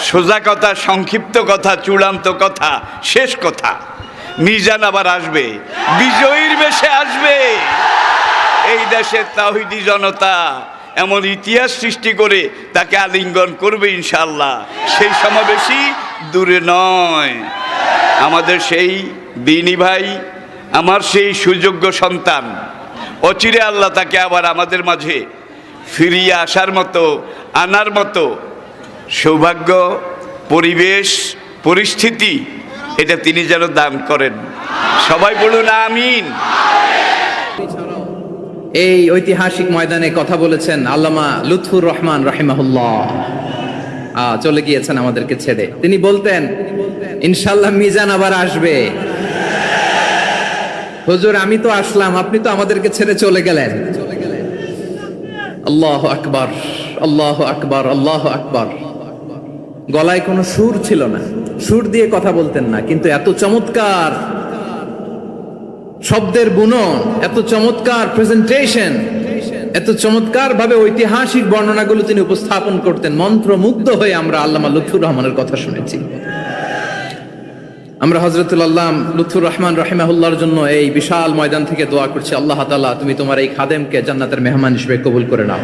সোজা কথা, সংক্ষিপ্ত কথা, চূড়ান্ত কথা, শেষ কথা, মিজান আবার আসবে, বিজয়ীর বেশে আসবে। এই দেশের তাওহীদি জনতা এমন ইতিহাস সৃষ্টি করে তাকে আলিঙ্গন করবে ইনশাআল্লাহ। সেই সমাবেশই দূরে নয়। আমাদের সেই দিনী ভাই, আমার সেই সুযোগ্য সন্তান, অচিরে আল্লাহ তাকে আবার আমাদের মাঝে ফিরিয়ে আসার মতো, আনার মতো সৌভাগ্য, পরিবেশ, পরিস্থিতি এটা তিনি যেন দান করেন। সবাই বলুন আমিন। এই ঐতিহাসিক ময়দানে কথা বলেছেন আল্লামা লুৎফুর রহমান রাহিমাহুল্লাহ। চলে গিয়েছেন আমাদেরকে ছেড়ে। তিনি বলতেন ইনশাআল্লাহ মিজান আবার আসবে। হুজুর আমি তো আসলাম, আপনি তো আমাদেরকে ছেড়ে চলে গেলেন। আল্লাহু আকবার, আল্লাহু আকবার, আল্লাহু আকবার। গলায় কোনো সুর ছিল না, সুর দিয়ে কথা বলতেন না, কিন্তু এত চমৎকার শব্দের বুনন, এত চমৎকার প্রেজেন্টেশন, এত চমৎকার ভাবে ঐতিহাসিক বর্ণনাগুলো তিনি উপস্থাপন করতেন। মন্ত্রমুগ্ধ হয়ে আমরা আল্লামা লুৎফুর রহমানের কথা শুনেছি। আমরা হযরতুল আল্লাহ লুৎফুর রহমান রাহিমাহুল্লাহর জন্য এই বিশাল ময়দান থেকে দোয়া করছি, আল্লাহ তাআলা তুমি তোমার এই খাদেমকে জান্নাতের মেহমান হিসেবে কবুল করে নাও।